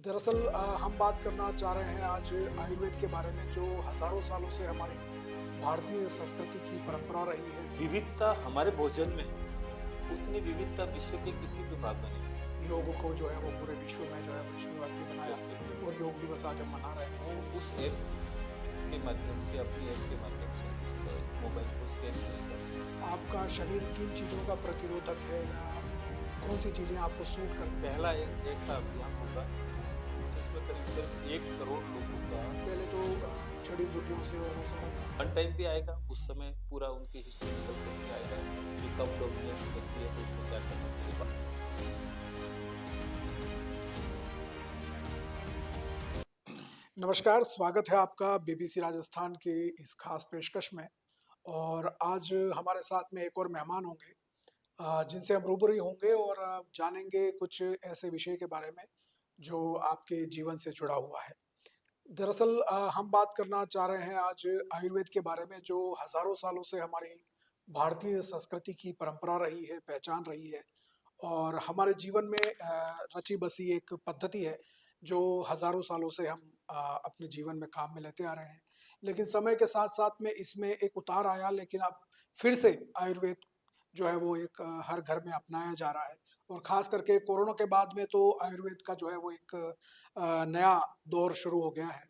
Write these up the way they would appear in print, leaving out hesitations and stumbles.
दरअसल हम बात करना चाह रहे हैं आज आयुर्वेद के बारे में जो हजारों सालों से हमारी भारतीय संस्कृति की परंपरा रही है। विविधता हमारे भोजन में है, उतनी विविधता विश्व के किसी भी भाग में नहीं है। योग को जो है वो पूरे विश्व में जो है विश्वव्यापी बनाया और योग दिवस आज हम मना रहे हैं। वो उस ऐप के माध्यम से, अपनी ऐप के माध्यम से उसको मोबाइल को स्कैन नहीं करते। आपका शरीर किन चीज़ों का प्रतिरोधक है या कौन सी चीज़ें आपको सूट करती हैं? पहला एक ऐसा अभियान होगा जिसमें करीब 1 करोड़ लोगों का पहले तो जड़ी बूटियों से और वो सारा था। वन टाइम भी आएगा, उस समय पूरा उनकी हिस्ट्री निकल करके आएगा कि कब डोमिनेंस करती है तो उसको क्या करना चाहिए। नमस्कार, स्वागत है आपका बीबीसी राजस्थान की इस खास पेशकश में। और आज हमारे साथ में एक और मेहमान होंगे जिनसे हम रूबरू होंगे और जानेंगे कुछ ऐसे विषय के बारे में जो आपके जीवन से जुड़ा हुआ है। दरअसल हम बात करना चाह रहे हैं आज आयुर्वेद के बारे में जो हजारों सालों से हमारी भारतीय संस्कृति की परंपरा रही है, पहचान रही है और हमारे जीवन में रची बसी एक पद्धति है जो हजारों सालों से हम अपने जीवन में काम में लेते आ रहे हैं। लेकिन समय के साथ-साथ में इसमें एक उतार आया, लेकिन अब फिर से आयुर्वेद जो है वो एक हर घर में अपनाया जा रहा है और ख़ास करके कोरोना के बाद में तो आयुर्वेद का जो है वो एक नया दौर शुरू हो गया है।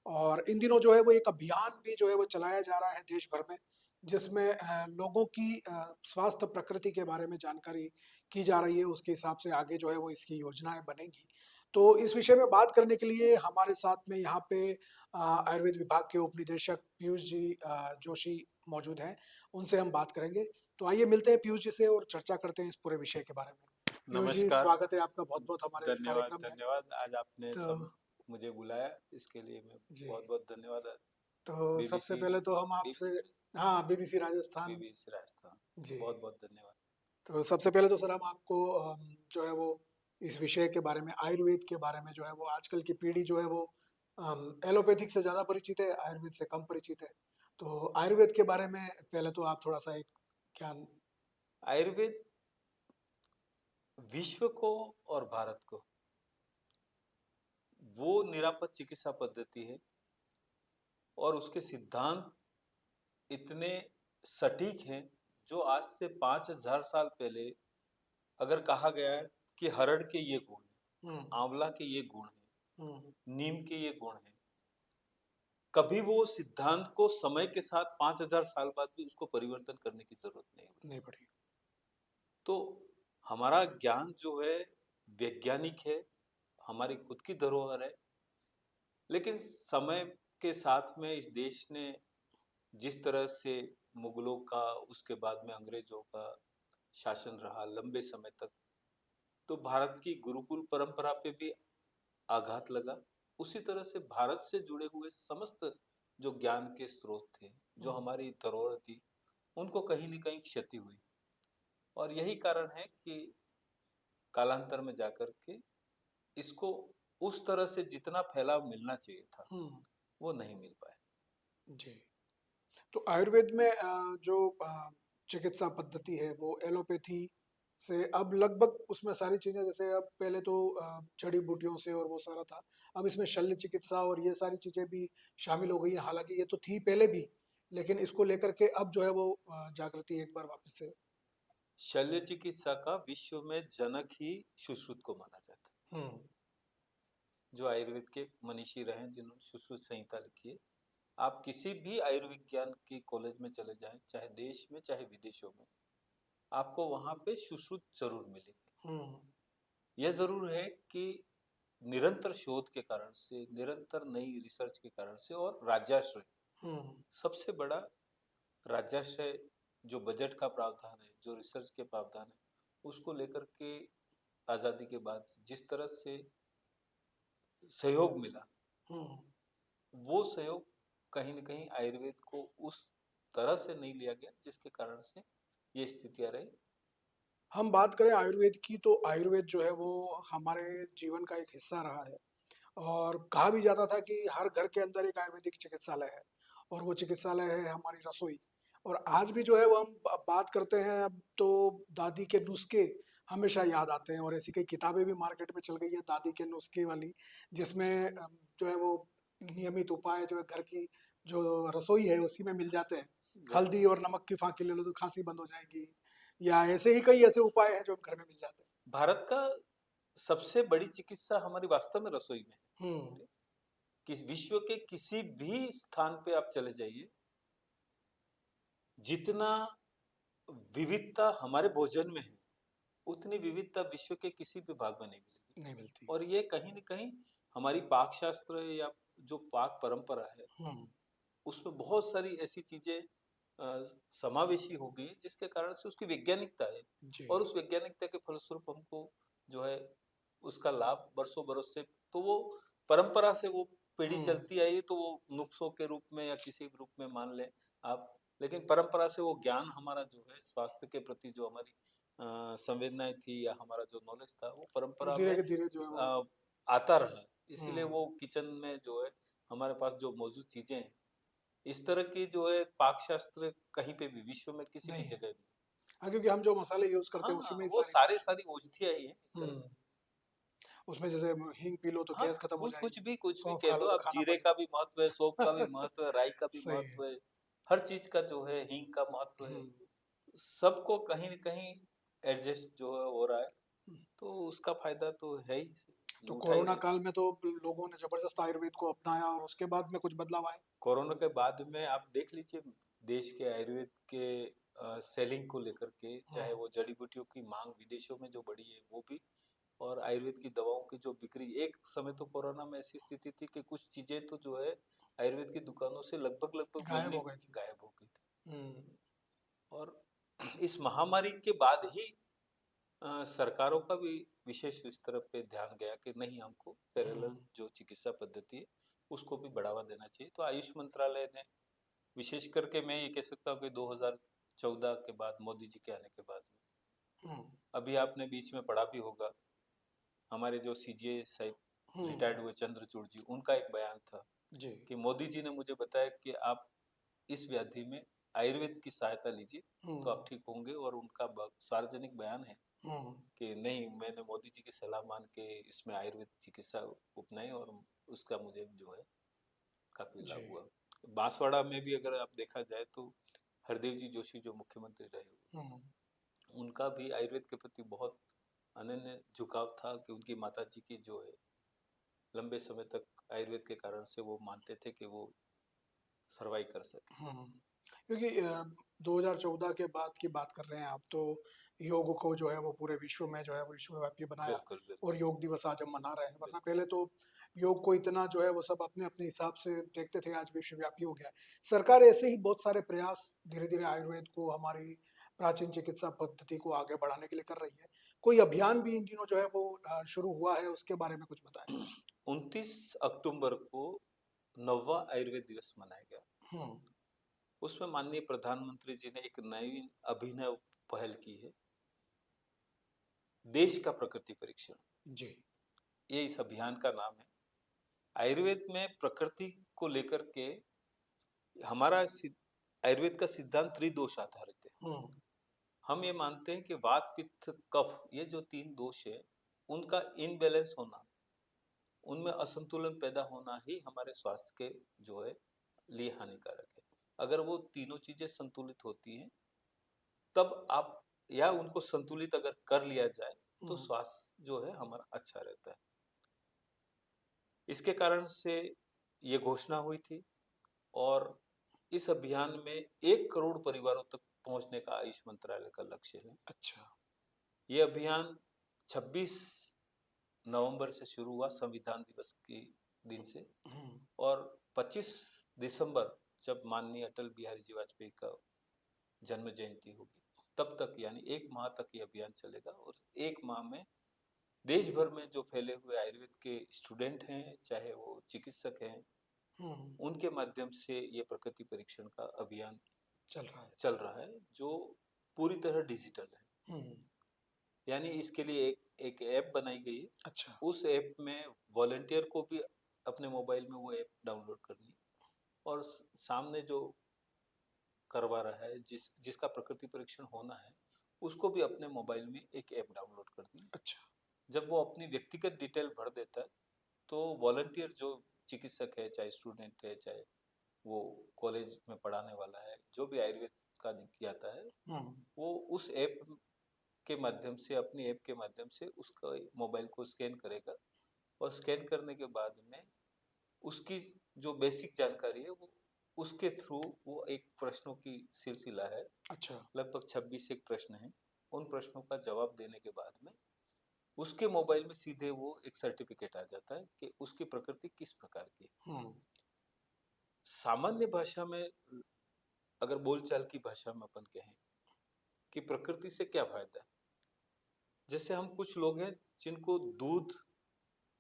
और इन दिनों जो है वो एक अभियान भी जो है वो चलाया जा रहा है देश भर में, जिसमें लोगों की स्वास्थ्य प्रकृति के बारे में जानकारी की जा रही है, उसके हिसाब से आगे जो है वो इसकी योजनाएँ बनेंगी। तो इस विषय में बात करने के लिए हमारे साथ में यहाँ पे आयुर्वेद विभाग के उप निदेशक पीयूष जी जोशी मौजूद हैं, उनसे हम बात करेंगे। तो आइए मिलते हैं पीयूष जी से और चर्चा करते हैं इस पूरे विषय के बारे में। पीयूष जी, नमस्कार, स्वागत है आपका बहुत-बहुत हमारे इस धन्यवाद, कार्यक्रम में। धन्यवाद। आज आपने तो मुझे बुलाया, इसके लिए मैं जी, बहुत-बहुत धन्यवाद। तो सबसे बीबीसी पहले तो हम आपसे बीबीसी हाँ, बीबीसी राजस्थान। बीबीसी राजस्थान, जी, बहुत-बहुत धन्यवाद। तो सबसे पहले तो सर हम आपको जो है वो इस विषय के बारे में, आयुर्वेद के बारे में जो है वो आजकल की पीढ़ी जो है वो एलोपैथिक से ज़्यादा परिचित है, आयुर्वेद से कम परिचित है। तो आयुर्वेद के बारे में पहले तो आप थोड़ा-सा एक ज्ञान। आयुर्वेद विश्व को और भारत को वो निरापद चिकित्सा पद्धति है और उसके सिद्धांत इतने सटीक हैं जो आज से 5000 साल पहले अगर कहा गया है कि हरड़ के ये गुण हैं, हुँ, आंवला के ये गुण हैं, हुँ, नीम के ये गुण हैं, कभी वो सिद्धांत को समय के साथ 5000 साल बाद भी उसको परिवर्तन करने की जरूरत नहीं हुई। नहीं पड़ी। तो हमारा ज्ञान जो है वैज्ञानिक है, हमारी खुद की धरोहर है, लेकिन समय के साथ में इस देश ने जिस तरह से मुगलों का, उसके बाद में अंग्रेजों का शासन रहा लंबे समय तक, तो भारत की गुरुकुल परंपरा पे भी आघात लगा। उसी तरह से भारत से जुड़े हुए समस्त जो ज्ञान के स्रोत थे, जो हुँ, हमारी धरोहर थी, उनको कहीं न कहीं क्षति हुई। और यही कारण है कि कालांतर में जाकर के इसको उस तरह से जितना फैलाव मिलना चाहिए था, हुँ, वो नहीं मिल पाया। जी। तो आयुर्वेद में जो चिकित्सा पद्धति है वो एलोपैथी से अब लगभग उसमें सारी चीज़ें, जैसे अब पहले तो जड़ी-बूटियों से और वो सारा था। अब इसमें शल्य चिकित्सा और ये सारी चीज़ें भी शामिल हो गई हैं। हालाँकि ये तो थी पहले भी, लेकिन इसको लेकर के अब जो है वो जागृति एक बार वापस से। शल्य चिकित्सा का विश्व में जनक ही सुश्रुत को माना जाता है। हुँ, जो आयुर्वेद के मनीषी रहे हैं, जिन्होंने सुश्रुत संहिता लिखी है। आप किसी भी आयुर्विज्ञान के कॉलेज में चले जाएं, चाहे देश में चाहे विदेशों में, आपको वहां पे सुश्रुत जरूर मिलेंगे। हुँ, यह जरूर है कि निरंतर शोध के कारण से, निरंतर नई रिसर्च के कारण से और राज्याश्रय, हुँ, सबसे बड़ा राज्याश्रय जो बजट का प्रावधान है, जो रिसर्च के प्रावधान है, उसको लेकर के आजादी के बाद जिस तरह से सहयोग मिला, हुँ। वो सहयोग कहीं न कहीं आयुर्वेद को उस तरह से नहीं लिया गया जिसके कारण से ये स्थितियाँ रही। हम बात करें आयुर्वेद की, तो आयुर्वेद जो है वो हमारे जीवन का एक हिस्सा रहा है और कहा भी जाता था कि हर घर के अंदर एक आयुर्वेदिक चिकित्सालय है और वो चिकित्सालय है हमारी रसोई। और आज भी जो है वो हम बात करते हैं अब तो दादी के नुस्खे हमेशा याद आते हैं, और ऐसी कई किताबें भी मार्केट में चल गई है दादी के नुस्खे वाली, जिसमें जो है वो नियमित उपाय जो है घर की जो रसोई है उसी में मिल जाते हैं। घर हल्दी और नमक की फाँकी ले लो तो खाँसी बंद हो जाएगी, या ऐसे ही कई ऐसे उपाय हैं जो घर में मिल जाते हैं। भारत का सबसे बड़ी चिकित्सा हमारी वास्तव में रसोई में हुँ, है। किस विश्व के किसी भी स्थान पे आप चले जाइए, जितना विविधता हमारे भोजन में है, उतनी विविधता विश्व के किसी भी भाग में नहीं मिलेगी। नहीं मिलती। और ये कहीं न कहीं हमारी पाक शास्त्र या जो पाक परंपरा है, हुँ, उसमें बहुत सारी ऐसी चीज़ें समावेशी हो गई हैं, जिसके कारण से उसकी वैज्ञानिकता है। जी। और उस वैज्ञानिकता के फलस्वरूप हमको जो है उसका लाभ बरसों बरस से, तो वो परंपरा से वो पीढ़ी हुँ, चलती आई है, तो वो नुस्खों के रूप में या किसी भी रूप में मान लें आप। लेकिन परंपरा से वो ज्ञान हमारा जो है स्वास्थ्य के प्रति जो हमारी संवेदनाएँ थी या हमारा जो नॉलेज था, वो वो परंपरा में धीरे-धीरे जो है वो आता रहा। इसीलिए हुँ, वो किचन में जो है हमारे पास जो मौजूद चीज़ें हैं, इस तरह की जो है पाक शास्त्र कहीं पे भी विश्व में किसी भी नहीं है। जगह नहीं। हाँ, क्योंकि हम जो मसाले यूज़ करते हैं उसी हाँ, में ही वो सारी सारे कुछ सारी औषधियाँ ही हैं एक तरह हुँ, से। उसमें जैसे हींग पी लो तो हाँ, गैस खत्म हो जाएगी, कुछ भी सौंफ कह खा दो लो तो आप, खाना जीरे पचे। का भी महत्व है, सौंफ का भी महत्व है, राई का भी सही है। महत्व है, हर चीज़ का जो है हींग का महत्व है। हुँ, सबको कहीं न कहीं एडजस्ट जो है हो रहा है, हुँ। तो उसका फ़ायदा तो है ही, तो उठा ही कोरोना रहे हैं। काल में तो लोगों ने ज़बरदस्त आयुर्वेद को अपनाया, और उसके बाद में कुछ बदलाव आए। कोरोना के बाद में आप देख लीजिए देश के आयुर्वेद के सेलिंग को लेकर के, हुँ, चाहे वो जड़ी-बूटियों की माँग विदेशों में जो बढ़ी है वो भी, और आयुर्वेद की दवाओं की जो बिक्री, एक समय तो कोरोना में ऐसी स्थिति थी कि कुछ चीज़ें तो जो है आयुर्वेद की दुकानों से लगभग गायब मिलनी हो गई थी। गायब हो गई थी। हुँ, और इस महामारी के बाद ही सरकारों का भी विशेष इस तरफ पे ध्यान गया कि नहीं, हमको हुँ, पैरेलल जो चिकित्सा पद्धति है उसको भी बढ़ावा देना चाहिए। तो आयुष मंत्रालय ने, विशेष करके मैं ये कह सकता हूँ कि 2014 के बाद, मोदी जी के आने के बाद में, हुँ, अभी आपने बीच में पढ़ा भी होगा, हमारे जो सीजीआई साहब हुँ, रिटायर्ड हुए चंद्रचूड़ जी, उनका एक बयान था जी। कि मोदी जी ने मुझे बताया कि आप इस व्याधि में आयुर्वेद की सहायता लीजिए हुँ, तो आप ठीक होंगे। और उनका सार्वजनिक बयान है हुँ, कि नहीं, मैंने मोदी जी की सलाह मान के इसमें आयुर्वेद चिकित्सा अपनाई और उसका मुझे जो है काफी जी। लाभ हुआ। बांसवाड़ा में भी अगर आप देखा जाए तो हरदेव जी जोशी जो मुख्यमंत्री रहे हुए, हुँ, उनका भी आयुर्वेद के प्रति बहुत अनन्य झुकाव था कि उनकी माता जी की जो है लंबे समय तक आयुर्वेद के कारण से वो मानते थे कि वो सरवाइव कर सके। हुँ। क्योंकि 2014 के बाद की बात कर रहे हैं आप, तो योग को जो है वो पूरे विश्व में जो है वो विश्वव्यापी बनाया, बिल्कुल और बिल्कुल योग दिवस आज हम मना रहे हैं। वरना बिल्कुल। पहले तो योग को इतना जो है वो सब अपने-अपने हिसाब से देखते थे, आज विश्वव्यापी हो गया है। सरकार ऐसे ही बहुत सारे प्रयास धीरे-धीरे आयुर्वेद को, हमारी प्राचीन चिकित्सा पद्धति को आगे बढ़ाने के लिए कर रही है। कोई अभियान भी इन दिनों जो है वो शुरू हुआ है, उसके बारे में कुछ बताएँ? 29 अक्टूबर को 9वां आयुर्वेद दिवस मनाया गया। हुँ, उसमें माननीय प्रधानमंत्री जी ने एक नई अभिनव पहल की है, देश का प्रकृति परीक्षण। जी। ये इस अभियान का नाम है। आयुर्वेद में प्रकृति को लेकर के हमारा आयुर्वेद का सिद्धांत त्रिदोष आधारित है। हुँ, हम ये मानते हैं कि वात पित्त कफ, ये जो तीन दोष है, उनका इनबैलेंस होना, उनमें असंतुलन पैदा होना ही हमारे स्वास्थ्य के जो है लिए हानिकारक है। अगर वो तीनों चीजें संतुलित होती हैं, तब आप, या उनको संतुलित अगर कर लिया जाए, तो हुँ, स्वास्थ्य जो है हमारा अच्छा रहता है। इसके कारण से ये घोषणा हुई थी, और इस अभियान में 1 करोड़ परिवारों तक पहुंचने का आयुष मंत्रालय का लक्ष्य है। अच्छा। ये अभियान 26 नवंबर से शुरू हुआ, संविधान दिवस के दिन से, हुँ, और 25 दिसंबर जब माननीय अटल बिहारी जी वाजपेयी का जन्म जयंती होगी, तब तक, यानी 1 माह तक ये अभियान चलेगा। और 1 माह में देश भर में जो फैले हुए आयुर्वेद के स्टूडेंट हैं, चाहे वो चिकित्सक हैं, हुँ, उनके माध्यम से ये प्रकृति परीक्षण का अभियान चल रहा है। चल रहा है, जो पूरी तरह डिजिटल है। हुँ, यानी इसके लिए एक ऐप बनाई गई है। अच्छा। उस ऐप में वॉलंटियर को भी अपने मोबाइल में वो ऐप डाउनलोड करनी है, और सामने जो करवा रहा है, जिसका प्रकृति परीक्षण होना है, उसको भी अपने मोबाइल में एक ऐप डाउनलोड कर दी। अच्छा। जब वो अपनी व्यक्तिगत डिटेल भर देता है, तो वॉलंटियर जो चिकित्सक है, चाहे स्टूडेंट है, चाहे वो कॉलेज में पढ़ाने वाला है, जो भी आयुर्वेद का ज्ञाता है, हुँ, वो उस ऐप के माध्यम से, अपनी ऐप के माध्यम से उसका मोबाइल को स्कैन करेगा, और स्कैन करने के बाद में उसकी जो बेसिक जानकारी है, वो उसके थ्रू वो एक प्रश्नों की सिलसिला है, अच्छा। लगभग 26 एक प्रश्न हैं। उन प्रश्नों का जवाब देने के बाद में उसके मोबाइल में सीधे वो एक सर्टिफिकेट आ जाता है कि उसकी प्रकृति किस प्रकार की है। हुँ, सामान्य भाषा में, अगर बोलचाल की भाषा में अपन कहें कि प्रकृति से क्या फायदा है, जैसे हम कुछ लोग हैं जिनको दूध,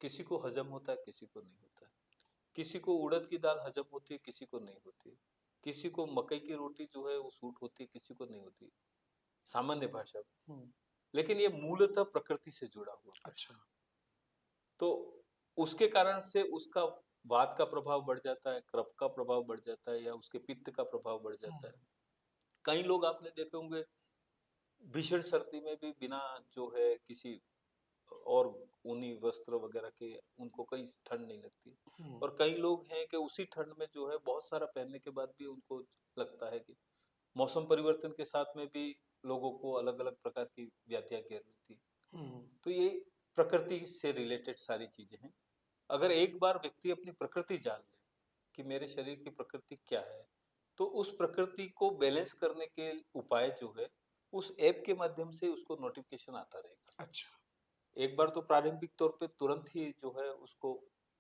किसी को हजम होता है, किसी को नहीं होता है, किसी को उड़द की दाल हजम होती है, किसी को नहीं होती है, किसी को मकई की रोटी जो है वो सूट होती है, किसी को नहीं होती, सामान्य भाषा में। हुँ, लेकिन ये मूलतः प्रकृति से जुड़ा हुआ प्रश्न, अच्छा। तो उसके कारण से उसका वात का प्रभाव बढ़ जाता है, कफ का प्रभाव बढ़ जाता है, या उसके पित्त का प्रभाव बढ़ हुँ, जाता है। कई लोग आपने देखे होंगे भीषण सर्दी में भी बिना जो है किसी और ऊनी वस्त्र वगैरह के उनको कहीं ठंड नहीं लगती, हुँ, और कई लोग हैं कि उसी ठंड में जो है बहुत सारा पहनने के बाद भी उनको लगता है कि मौसम परिवर्तन के साथ में भी लोगों को अलग अलग प्रकार की व्याधियां घेर लेती है। हुँ, तो ये प्रकृति से रिलेटेड सारी चीजें हैं। अगर एक बार व्यक्ति अपनी प्रकृति जान ले कि मेरे शरीर की प्रकृति क्या है, तो उस प्रकृति को बैलेंस करने के उपाय जो है उस ऐप के माध्यम से उसको नोटिफिकेशन आता रहेगा। अच्छा। एक बार तो प्रारंभिक तौर पे तुरंत ही जो है उसको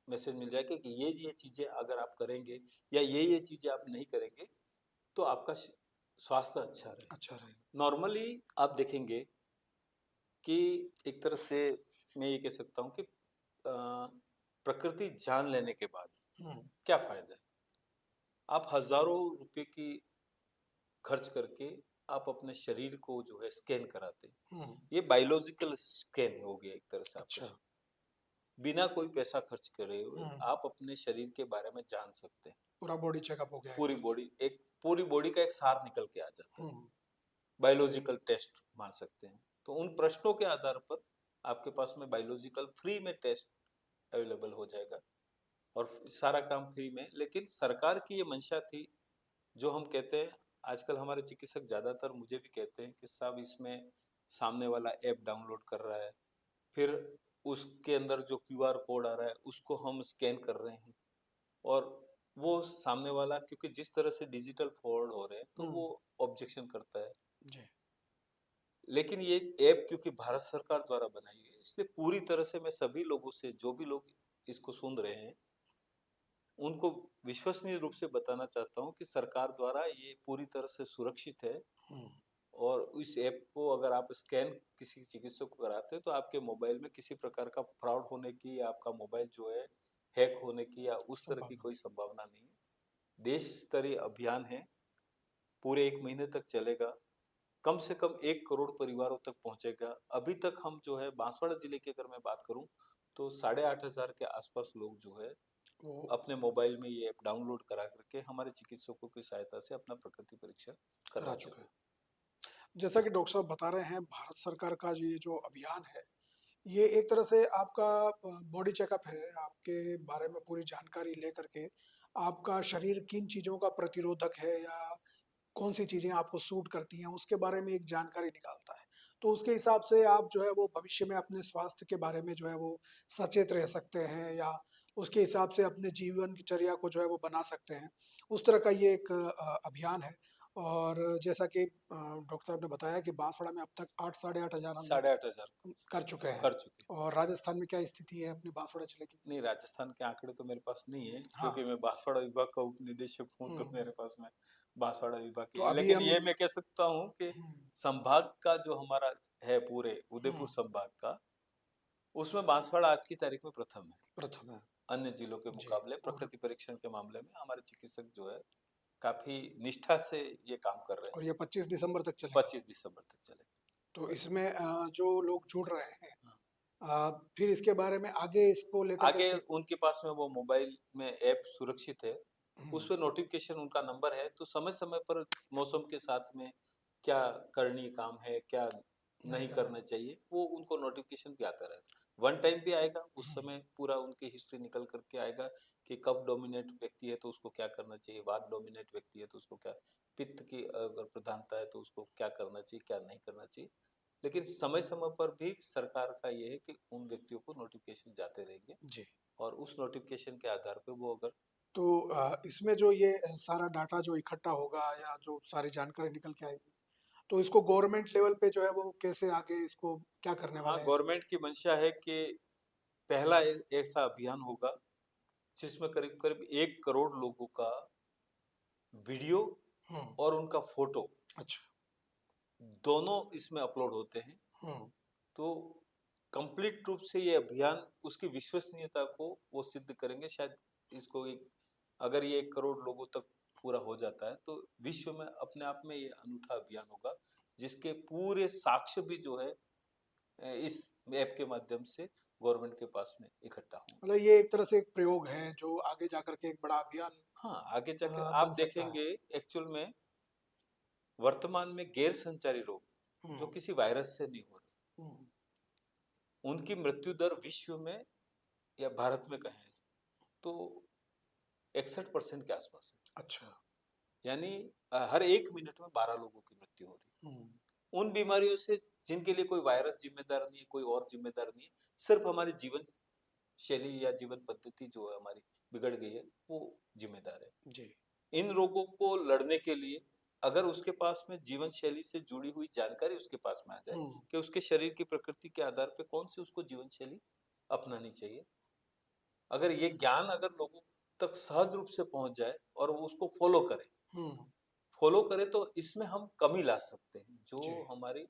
मैसेज मिल जाएगा कि ये चीजें अगर आप करेंगे, या ये चीजें आप नहीं करेंगे, तो आपका स्वास्थ्य अच्छा रहेगा। अच्छा रहेगा। नॉर्मली आप देखेंगे कि एक तरह से मैं ये कह सकता हूँ कि प्रकृति जान लेने के बाद हुँ, क्या फायदा है। आप हजारों रुपए की खर्च करके आप अपने शरीर को जो है स्कैन कराते हैं। हुँ, ये बायोलॉजिकल स्कैन हो गया एक तरह से आपका अच्छा। शरीर, बिना कोई पैसा खर्च करे हुए हुँ, आप अपने शरीर के बारे में जान सकते हैं। पूरा बॉडी चेकअप हो गया एक पूरी तरह से। बॉडी, एक पूरी बॉडी का एक सार निकल के आ जाता है। हुँ, बायोलॉजिकल टेस्ट मान सकते हैं। तो उन प्रश्नों के आधार पर आपके पास में बायोलॉजिकल फ्री में टेस्ट अवेलेबल हो जाएगा, और सारा काम फ्री में। लेकिन सरकार की ये मंशा थी, जो हम कहते हैं, आजकल हमारे चिकित्सक ज्यादातर मुझे भी कहते हैं कि साहब इसमें सामने वाला ऐप डाउनलोड कर रहा है, फिर उसके अंदर जो क्यूआर कोड आ रहा है उसको हम स्कैन कर रहे हैं, और वो सामने वाला, क्योंकि जिस तरह से डिजिटल फॉरवर्ड हो रहे हैं, तो हुँ, वो ऑब्जेक्शन करता है। जी। लेकिन ये ऐप क्योंकि भारत सरकार द्वारा बनाई है, इसलिए पूरी तरह से मैं सभी लोगों से, जो भी लोग इसको सुन रहे हैं, उनको विश्वसनीय रूप से बताना चाहता हूँ कि सरकार द्वारा ये पूरी तरह से सुरक्षित है। हुँ, और इस ऐप को अगर आप स्कैन किसी चिकित्सक को कराते हैं, तो आपके मोबाइल में किसी प्रकार का फ्रॉड होने की, या आपका मोबाइल जो है हैक होने की, या उस तरह की संभावना कोई नहीं। संभावना नहीं है। देश स्तरीय अभियान है, पूरे 1 महीने तक चलेगा, कम से कम 1 करोड़ परिवारों तक पहुंचेगा। अभी तक हम जो है बांसवाड़ा जिले की अगर मैं बात करूं, तो 8,500 के आसपास लोग जो है वो अपने मोबाइल में ये ऐप डाउनलोड करा करके हमारे चिकित्सकों की सहायता से अपना प्रकृति परीक्षण करा करवा चुका चुके है। हैं। जैसा कि डॉक्टर साहब बता रहे हैं, भारत सरकार का ये जो अभियान है, ये एक तरह से आपका बॉडी चेकअप है, आपके बारे में पूरी जानकारी लेकर के, आपका शरीर किन चीज़ों का प्रतिरोधक है या कौन-सी चीज़ें आपको सूट करती हैं, उसके बारे में एक जानकारी निकालता है। तो उसके हिसाब से आप जो है वो भविष्य में अपने स्वास्थ्य के बारे में जो है वो सचेत रह सकते हैं या उसके हिसाब से अपने जीवन की चर्या को जो है वो बना सकते हैं। उस तरह का ये एक अभियान है और जैसा कि डॉक्टर साहब ने बताया कि बांसवाड़ा में अब तक 8 साढ़े 8 हज़ार हम लोग 8,500 कर चुके हैं कर चुके। और राजस्थान में क्या स्थिति है अपने बांसवाड़ा जिले की? नहीं, राजस्थान के आंकड़े तो मेरे पास नहीं है, हाँ। क्योंकि मैं बांसवाड़ा विभाग का उप निदेशक हूँ, हुँ, तो मेरे पास में बांसवाड़ा विभाग तो की है। अभी लेकिन हम ये मैं कह सकता हूँ कि हुँ, संभाग का जो हमारा है, पूरे हुँ, उदयपुर संभाग का, उसमें बांसवाड़ा आज की तारीख में प्रथम है। प्रथम है। अन्य जिलों के जी मुकाबले और प्रकृति परीक्षण के मामले में हमारे चिकित्सक जो है काफी निष्ठा से ये काम कर रहे हैं। ये 25 दिसंबर तक चलेगा। 25 दिसंबर तक चलेगा। तो इसमें जो लोग जुड़ रहे हैं हाँ। फिर इसके बारे में आगे इसको लेकर के आगे उनके पास में वो मोबाइल में ऐप सुरक्षित है, हुँ, उस पे नोटिफिकेशन उनका नंबर है, तो समय समय पर मौसम के साथ में क्या करणीय काम है, क्या नहीं नहीं करना। करना चाहिए, वो उनको नोटिफिकेशन भी आता रहेगा। वन टाइम भी आएगा, उस हुँ, समय पूरा उनकी हिस्ट्री निकल कर के आएगा कि कब डोमिनेट व्यक्ति है तो उसको क्या करना चाहिए, वात डोमिनेट व्यक्ति है तो उसको क्या, पित्त की अगर प्रधानता है तो उसको क्या करना चाहिए, क्या नहीं करना चाहिए। लेकिन समय-समय पर भी सरकार का ये है कि उन व्यक्तियों को नोटिफिकेशन जाते रहेंगे जी। और उस नोटिफिकेशन के आधार पे वो अगर तो इसमें जो ये सारा डाटा जो इकट्ठा होगा या जो सारी जानकारी निकल के आएगी, तो इसको गवर्नमेंट लेवल पे जो है वो कैसे आगे इसको क्या करने हाँ, वाले हैं इसमें? गवर्नमेंट की मंशा है कि पहला ऐसा अभियान होगा जिसमें करीब-करीब 1 करोड़ लोगों का वीडियो हुँ, और उनका फोटो अच्छा। दोनों इसमें अपलोड होते हैं। हुँ, तो कंप्लीट रूप से ये अभियान उसकी विश्वसनीयता को वो सिद्ध करेंगे। शायद इसको एक, अगर ये 1 करोड़ लोगों तक पूरा हो जाता है तो विश्व में अपने आप में ये अनूठा अभियान होगा, जिसके पूरे साक्ष्य भी जो है इस ऐप के माध्यम से गवर्नमेंट के पास में इकट्ठा होंगे। मतलब ये एक तरह से एक प्रयोग है जो आगे जाकर के एक बड़ा अभियान हाँ, आगे जाके बन आप सकता है। देखेंगे एक्चुअल में वर्तमान में गैर संचारी रोग हुँ, जो किसी वायरस से नहीं हो रहे, हुँ, उनकी मृत्यु दर विश्व में या भारत में कहें तो 61% के आसपास है। अच्छा। यानी हर 1 मिनट में 12 लोगों की मृत्यु हो रही हुँ, है। उन बीमारियों से जिनके लिए कोई वायरस जिम्मेदार नहीं है, कोई और जिम्मेदार नहीं है, सिर्फ हमारी जीवन शैली या जीवन पद्धति जो है हमारी बिगड़ गई है, वो जिम्मेदार है। जी। इन रोगों को लड़ने के लिए अगर उसके पास में जीवन शैली से जुड़ी हुई जानकारी उसके पास में आ जाए हुँ, कि उसके शरीर की प्रकृति के आधार पे कौन सी उसको जीवन शैली अपनानी चाहिए, अगर ये ज्ञान अगर लोगों तक सहज रूप से पहुंच जाए और वो उसको हुँ, फॉलो करे तो इसमें हम कमी ला सकते हैं जो जी। हमारी।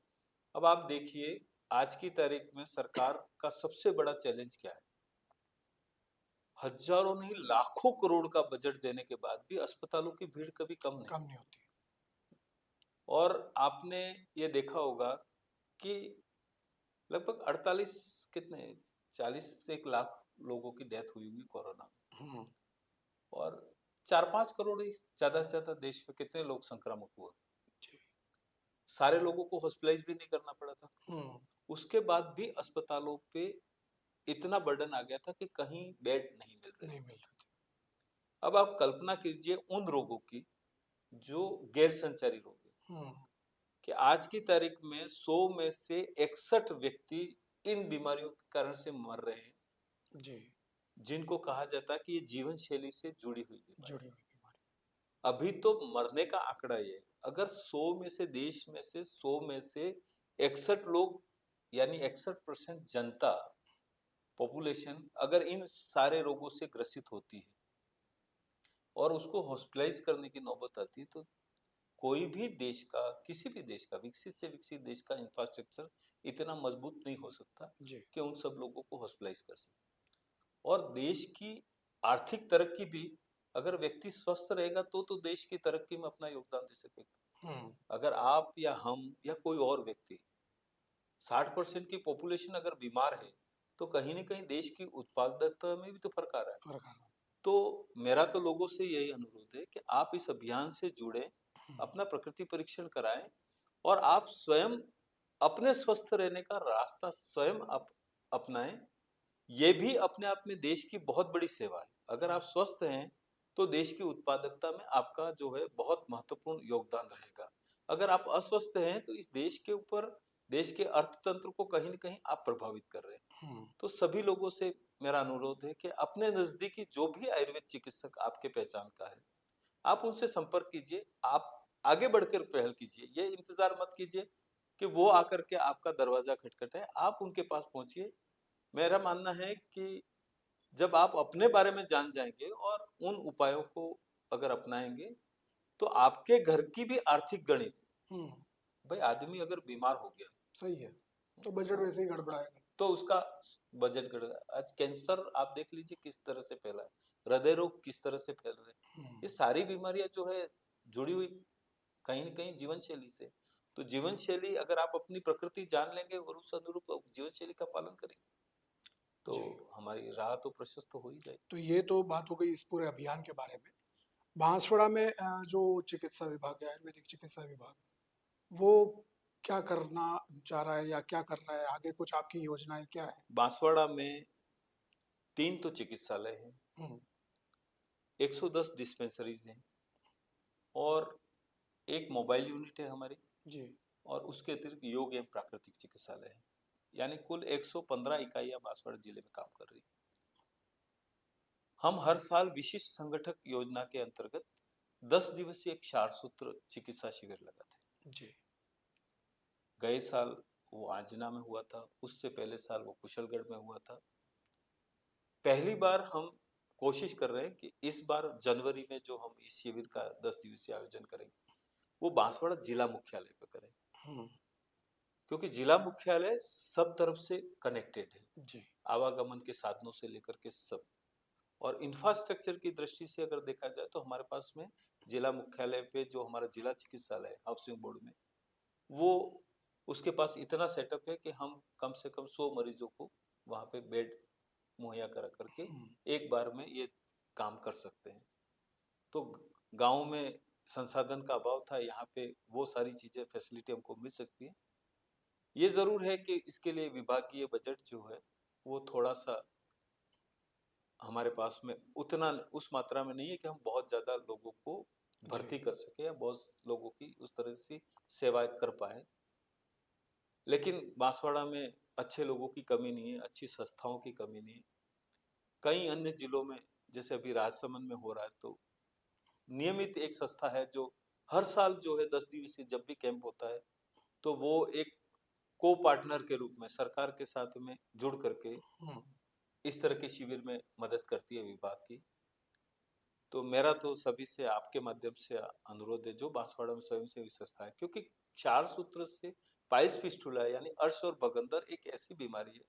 अब आप देखिए आज की तारीख में सरकार का सबसे बड़ा चैलेंज क्या है, हजारों नहीं लाखों करोड़ का बजट देने के बाद भी अस्पतालों की भीड़ कभी कम नहीं कम हुई। नहीं होती। और आपने ये देखा होगा कि लगभग 48 कितने 40 से 1 लाख लोगों की डेथ हुई हुई कोरोना में, हुँ, और 4-5 करोड़ ही ज्यादा से ज्यादा देश में कितने लोग संक्रामक हुए, जी। सारे लोगों को हॉस्पिटलाइज भी नहीं करना पड़ा था। हुँ, उसके बाद भी अस्पतालों पे इतना बर्डन आ गया था कि कहीं बेड नहीं मिल रहे नहीं थे। मिल रही थी। अब आप कल्पना कीजिए उन रोगों की जो गैर संचारी रोग है, हुँ, कि आज की तारीख में 100 में से 61 व्यक्ति इन बीमारियों के कारण से मर रहे हैं, जी, जिनको कहा जाता है कि ये जीवन शैली से जुड़ी हुई बीमारी। जुड़ी हुई बीमारी। अभी तो मरने का आंकड़ा ये है, अगर 100 में से देश में से 100 में से 61 लोग यानी 61% जनता पॉपुलेशन अगर इन सारे रोगों से ग्रसित होती है और उसको हॉस्पिटलाइज करने की नौबत आती है, तो कोई भी देश का, किसी भी देश का, विकसित से विकसित देश का इंफ्रास्ट्रक्चर इतना मजबूत नहीं हो सकता जी। कि उन सब लोगों को हॉस्पिटलाइज कर सके। और देश की आर्थिक तरक्की भी, अगर व्यक्ति स्वस्थ रहेगा तो देश की तरक्की में अपना योगदान दे सकेगा। हुँ, अगर आप या हम या कोई और व्यक्ति 60% की पॉपुलेशन अगर बीमार है तो कहीं ना कहीं देश की उत्पादकता में भी तो फर्क आ रहा है। फ़र्क आ रहा है। तो मेरा तो लोगों से यही अनुरोध है कि आप इस अभियान से जुड़े, हुँ, अपना प्रकृति परीक्षण कराएं और आप स्वयं अपने स्वस्थ रहने का रास्ता स्वयं अपनाएं। ये भी अपने आप में देश की बहुत बड़ी सेवा है। अगर हुँ, आप स्वस्थ हैं तो देश की उत्पादकता में आपका जो है बहुत महत्वपूर्ण योगदान रहेगा। अगर आप अस्वस्थ हैं तो इस देश के ऊपर, देश के अर्थतंत्र को कहीं न कहीं आप प्रभावित कर रहे हैं। हुँ, तो सभी लोगों से मेरा अनुरोध है कि अपने नज़दीकी जो भी आयुर्वेद चिकित्सक आपके पहचान का है, आप उनसे संपर्क कीजिए, आप आगे बढ़कर पहल कीजिए। ये इंतज़ार मत कीजिए कि वो आकर के आपका दरवाज़ा खटखटाए, आप उनके पास पहुँचिए। मेरा मानना है कि जब आप अपने बारे में जान जाएँगे और उन उपायों को अगर अपनाएँगे, तो आपके घर की भी आर्थिक गणित, हुँ, भाई आदमी अगर बीमार हो गया, सही है। तो बजट वैसे ही गड़बड़ाएगा। तो उसका बजट गड़ गया। आज कैंसर आप देख लीजिए किस तरह से फैला है, हृदय रोग किस तरह से फैल रहे हैं। हुँ, ये सारी बीमारियां जो है जुड़ी हुई कहीं न कहीं जीवन शैली से। तो जीवन शैली अगर आप अपनी प्रकृति जान लेंगे और उस अनुरूप जीवन शैली का पालन करेंगे, तो जी। हमारी राह तो प्रशस्त हो ही जाएगी। तो ये तो बात हो गई इस पूरे अभियान के बारे में। बांसवाड़ा में जो चिकित्सा विभाग है, आयुर्वेदिक चिकित्सा विभाग, वो क्या करना चाह रहा है या क्या कर रहा है? आगे कुछ आपकी योजनाएँ क्या है? बांसवाड़ा में 3 तो चिकित्सालय हैं, हुँ, 110 डिस्पेंसरीज़ हैं और एक मोबाइल यूनिट है हमारी जी, और उसके अतिरिक्त योग एवं प्राकृतिक चिकित्सालय है। यानी कुल 115 इकाइयाँ बांसवाड़ा जिले में काम कर रही हैं। हम हर साल विशिष्ट संगठक योजना के अंतर्गत 10 दिवसीय एक क्षार सूत्र चिकित्सा शिविर लगाते हैं। जी, गए साल वो आंजना में हुआ था, उससे पहले साल वो कुशलगढ़ में हुआ था। पहली बार हम कोशिश कर रहे हैं कि इस बार जनवरी में जो हम इस शिविर का 10 दिवसीय आयोजन करेंगे, वो बांसवाड़ा जिला मुख्यालय पे करें। हुँ, क्योंकि जिला मुख्यालय सब तरफ से कनेक्टेड है, जी, आवागमन के साधनों से लेकर के सब। और इंफ्रास्ट्रक्चर की दृष्टि से अगर देखा जाए तो हमारे पास में जिला मुख्यालय पे जो हमारा जिला चिकित्सालय है हाउसिंग बोर्ड में, वो उसके पास इतना सेटअप है कि हम कम से कम 100 मरीजों को वहाँ पे बेड मुहैया करा करके हुँ, एक बार में ये काम कर सकते हैं। तो गांव में संसाधन का अभाव था, यहाँ पे वो सारी चीजें फैसिलिटी हमको मिल सकती है। ये जरूर है कि इसके लिए विभागीय बजट जो है वो थोड़ा सा हमारे पास में उतना उस मात्रा में नहीं है कि हम बहुत ज्यादा लोगों को जी, भर्ती कर सके या बहुत लोगों की उस तरह से सेवाएं कर पाए। लेकिन बांसवाड़ा में अच्छे लोगों की कमी नहीं है, अच्छी संस्थाओं की कमी नहीं है। कई अन्य जिलों में जैसे अभी राजसमंद में हो रहा है तो नियमित एक संस्था है जो हर साल जो है 10 दिवसीय जब भी कैंप होता है तो वो एक को पार्टनर के रूप में सरकार के साथ में जुड़ करके हुँ, इस तरह के शिविर में मदद करती है विभाग की। तो मेरा तो सभी से आपके माध्यम से अनुरोध है जो बांसवाड़ा में स्वयंसेवी संस्था है, क्योंकि क्षार सूत्र से पाइस फिस्टुला यानी अर्श और बगंदर एक ऐसी बीमारी है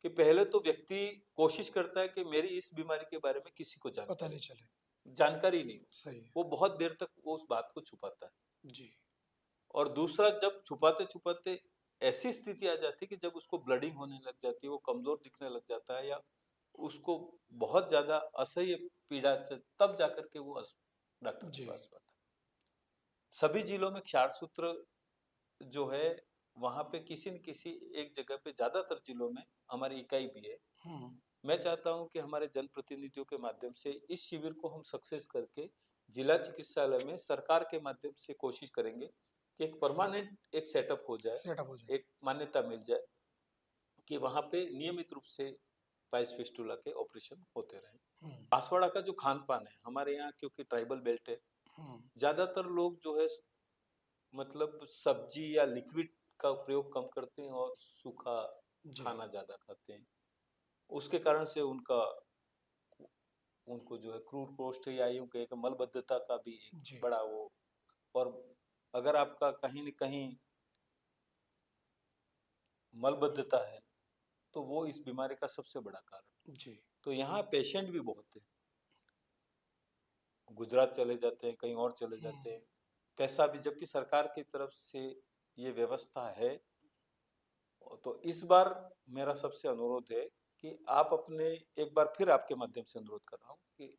कि पहले तो व्यक्ति कोशिश करता है कि मेरी इस बीमारी के बारे में किसी को पता नहीं चले। जानकारी नहीं होती। सही है। वो बहुत देर तक वो उस बात को छुपाता है। जी, और दूसरा, जब छुपाते छुपाते ऐसी स्थिति आ जाती है कि जब उसको ब्लडिंग होने लग जाती है, वो कमजोर दिखने लग जाता है या उसको बहुत ज्यादा असह्य पीड़ा से तब जाकर के वो डॉक्टर के जी, पास आता है। सभी जिलों में क्षार सूत्र जो है वहां पे किसी न किसी एक जगह पे, ज्यादातर जिलों में हमारी इकाई भी है। हुँ, मैं चाहता हूं कि हमारे जनप्रतिनिधियों के माध्यम से इस शिविर को हम सक्सेस करके जिला चिकित्सालय में सरकार के माध्यम से कोशिश करेंगे कि एक परमानेंट एक सेटअप हो जाए, सेटअप हो जाए। एक मान्यता मिल जाए कि वहां पे नियमित रूप से पाइस फिस्टुला के ऑपरेशन होते रहे। हुँ, बांसवाड़ा का जो खान पान है हमारे यहाँ, क्योंकि ट्राइबल बेल्ट है, हुँ, ज्यादातर लोग जो है मतलब सब्जी या लिक्विड का प्रयोग कम करते हैं और सूखा जी, खाना ज्यादा खाते हैं। उसके कारण से उनका उनको जो है क्रूर कोष्ठ या यूं कहे कि मलबद्धता का भी एक जी, बड़ा वो। और अगर आपका कहीं न कहीं मलबद्धता है तो वो इस बीमारी का सबसे बड़ा कारण। जी, तो यहाँ पेशेंट भी बहुत है, गुजरात चले जाते हैं, कहीं और चले हुँ, जाते हैं, पैसा भी, जबकि सरकार की तरफ से ये व्यवस्था है। तो इस बार मेरा सबसे अनुरोध है कि आप अपने, एक बार फिर आपके माध्यम से अनुरोध कर रहा हूँ कि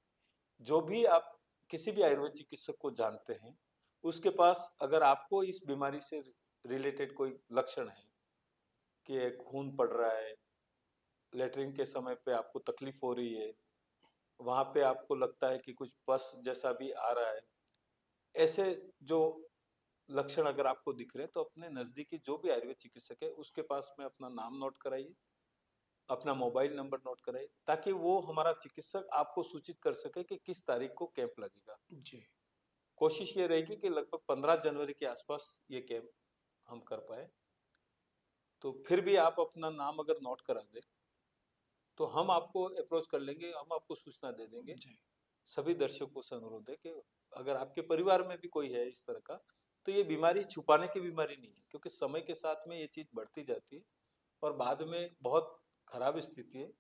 जो भी आप किसी भी आयुर्वेद चिकित्सक को जानते हैं, उसके पास अगर आपको इस बीमारी से रिलेटेड कोई लक्षण है कि खून पड़ रहा है, लेटरिन के समय पे आपको तकलीफ हो रही है, वहां पे आपको लगता है कि कुछ पस जैसा भी आ रहा है, ऐसे जो लक्षण अगर आपको दिख रहे हैं तो अपने नजदीकी जो भी आयुर्वेद चिकित्सक है उसके पास में अपना नाम नोट कराइए, अपना मोबाइल नंबर नोट कराइए, ताकि वो हमारा चिकित्सक आपको सूचित कर सके कि किस तारीख को कैंप लगेगा। जी, कोशिश ये रहेगी कि लगभग 15 जनवरी के आसपास ये कैंप हम कर पाए। तो फिर भी आप अपना नाम अगर नोट करा दें तो हम आपको अप्रोच कर लेंगे, हम आपको सूचना दे देंगे। जी, सभी दर्शकों से अनुरोध है कि अगर आपके परिवार में भी कोई है इस तरह का, तो ये बीमारी छुपाने की बीमारी नहीं है, क्योंकि समय के साथ में ये चीज बढ़ती जाती है और बाद में बहुत खराब स्थिति है।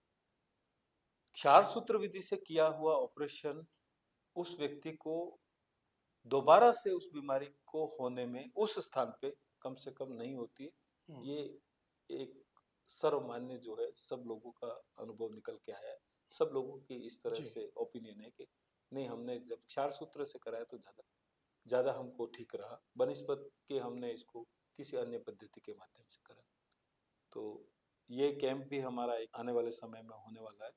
क्षार सूत्र विधि से किया हुआ ऑपरेशन उस व्यक्ति को दोबारा से उस बीमारी को होने में उस स्थान पे कम से कम नहीं होती है। हुँ, ये एक सर्वमान्य जो है सब लोगों का अनुभव निकल के आया है। सब लोगों की इस तरह जी, से ओपिनियन है कि नहीं, हमने जब क्षार सूत्र से कराया तो ज्यादा ज़्यादा हमको ठीक रहा बनिस्बत कि हमने इसको किसी अन्य पद्धति के माध्यम से करा। तो ये कैंप भी हमारा आने वाले समय में होने वाला है।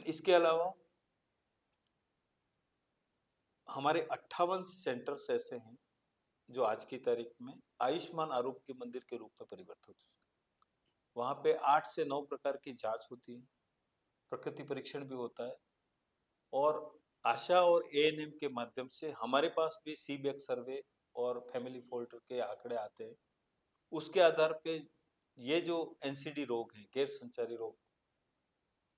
इसके अलावा हमारे 58 सेंटर्स ऐसे हैं जो आज की तारीख में आयुष्मान आरोग्य मंदिर के रूप में परिवर्तित हो चुके हैं। वहाँ पे 8 से 9 प्रकार की जांच होती है, प्रकृति परीक्षण भी होता है और आशा और एएनएम के माध्यम से हमारे पास भी सीबैक सर्वे और फैमिली फोल्डर के आंकड़े आते हैं। उसके आधार पे ये जो एनसीडी रोग हैं, गैर संचारी रोग,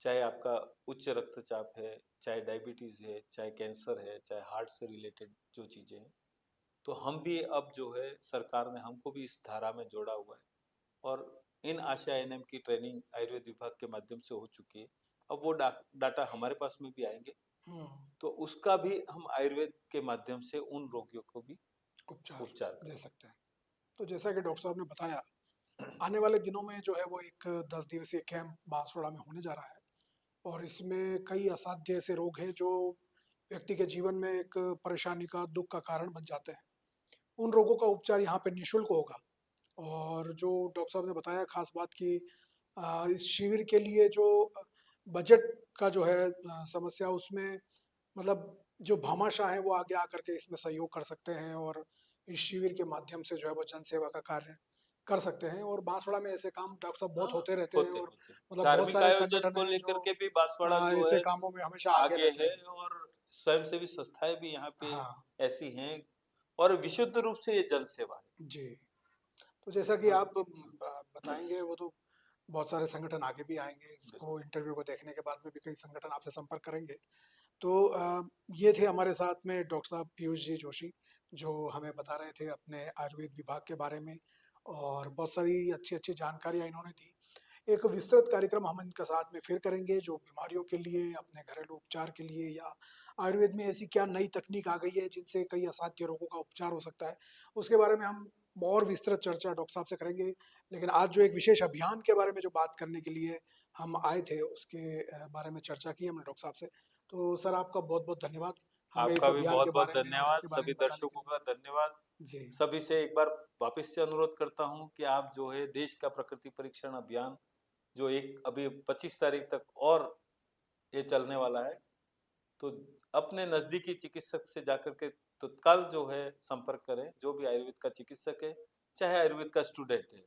चाहे आपका उच्च रक्तचाप है, चाहे डायबिटीज है, चाहे कैंसर है, चाहे हार्ट से रिलेटेड जो चीजें हैं, तो हम भी अब जो है सरकार ने हमको भी इस धारा में जोड़ा हुआ है और इन आशा एएनएम की ट्रेनिंग आयुर्वेद विभाग के माध्यम से हो चुकी है। अब वो डाटा हमारे पास में भी आएंगे, तो उसका भी हम आयुर्वेद के माध्यम से उन रोगियों को भी उपचार दे सकते हैं। तो जैसा कि डॉक्टर साहब ने बताया, आने वाले दिनों में जो है वो एक 10 दिवसीय कैंप बांसवाड़ा में होने जा रहा है और इसमें कई असाध्य ऐसे रोग हैं जो व्यक्ति के जीवन में एक परेशानी का, दुख का कारण बन जाते हैं। उन रोगों का उपचार यहाँ पे निःशुल्क होगा और जो डॉक्टर साहब ने बताया खास बात कि इस शिविर के लिए जो बजट का जो है समस्या, उसमें मतलब जो भामाशाह हैं वो आगे आकर के इसमें सहयोग कर सकते हैं और इस शिविर के माध्यम से जो है वो जन सेवा का कार्य कर सकते हैं। और बांसवाड़ा में ऐसे काम डॉक्टर साहब बहुत हाँ, होते रहते हैं होते और होते मतलब बहुत धार्मिक सारे आयोजन संगठन को हैं लेकर जो के भी बांसवाड़ा जो ऐसे है कामों में हमेशा आगे आगे रहते है हैं। और स्वयंसेवी संस्थाएं भी यहाँ पे हाँ ऐसी हैं और विशुद्ध रूप से ये जन सेवा है। जी। तो जैसा कि हाँ, आप बताएंगे, वो तो बहुत सारे संगठन आगे भी आएंगे, इसको इंटरव्यू को देखने के बाद में भी कई संगठन आपसे संपर्क करेंगे। तो ये थे हमारे साथ में डॉक्टर साहब पीयूष जी जोशी, जो हमें बता रहे थे अपने आयुर्वेद विभाग के बारे में और बहुत सारी अच्छी-अच्छी जानकारियाँ इन्होंने दी। एक विस्तृत कार्यक्रम हम इनके साथ में फिर करेंगे, जो बीमारियों के लिए, अपने घरेलू उपचार के लिए या आयुर्वेद में ऐसी क्या नई तकनीक आ गई है जिनसे कई असाध्य रोगों का उपचार हो सकता है, उसके बारे में हम और विस्तृत चर्चा डॉक्टर साहब से करेंगे। लेकिन आज जो एक विशेष अभियान के बारे में जो बात करने के लिए हम आए थे, उसके बारे में चर्चा की हमने डॉक्टर साहब से। तो सर, आपका बहुत-बहुत धन्यवाद, हमें इस आपका भी अभियान के बहुत-बहुत बारे में और धन्यवाद, इसके बारे सभी में बताने के दर्शकों का धन्यवाद। लिए। जी, सभी से एक बार वापस से अनुरोध करता हूँ कि आप जो है देश का प्रकृति परीक्षण अभियान जो एक अभी 25 तारीख तक और ये चलने वाला है, तो अपने नजदीकी चिकित्सक से जाकर के तत्काल जो है संपर्क करें। जो भी आयुर्वेद का चिकित्सक है, चाहे आयुर्वेद का स्टूडेंट है,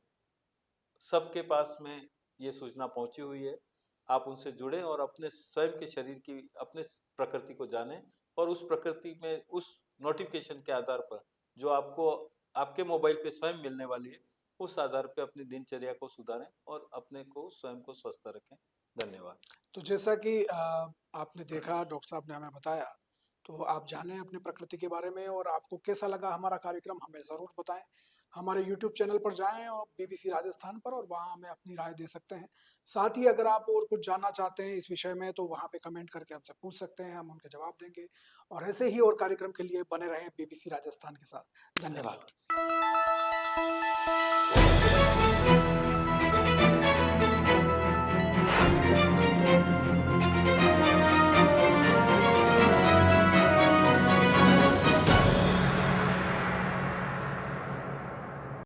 सबके पास में ये सूचना पहुंची हुई है। आप उनसे जुड़े और अपने स्वयं के शरीर की, अपने प्रकृति को जानें और उस प्रकृति में उस नोटिफिकेशन के आधार पर जो आपको आपके मोबाइल पे स्वयं मिलने वाली है, उस आधार पे अपनी दिनचर्या को सुधारें और अपने को स्वयं को स्वस्थ रखें। धन्यवाद। तो जैसा कि आपने देखा, डॉक्टर साहब ने हमें बताया, तो आप जानें अपनी प्रकृति के बारे में और आपको कैसा लगा हमारा कार्यक्रम, हमें ज़रूर बताएँ। हमारे यूट्यूब चैनल पर जाएँ और बीबीसी राजस्थान पर, और वहाँ हमें अपनी राय दे सकते हैं। साथ ही अगर आप और कुछ जानना चाहते हैं इस विषय में, तो वहाँ पे कमेंट करके हमसे पूछ सकते हैं, हम उनके जवाब देंगे। और ऐसे ही और कार्यक्रम के लिए बने रहें बीबीसी राजस्थान के साथ। धन्यवाद। धन्यवाद।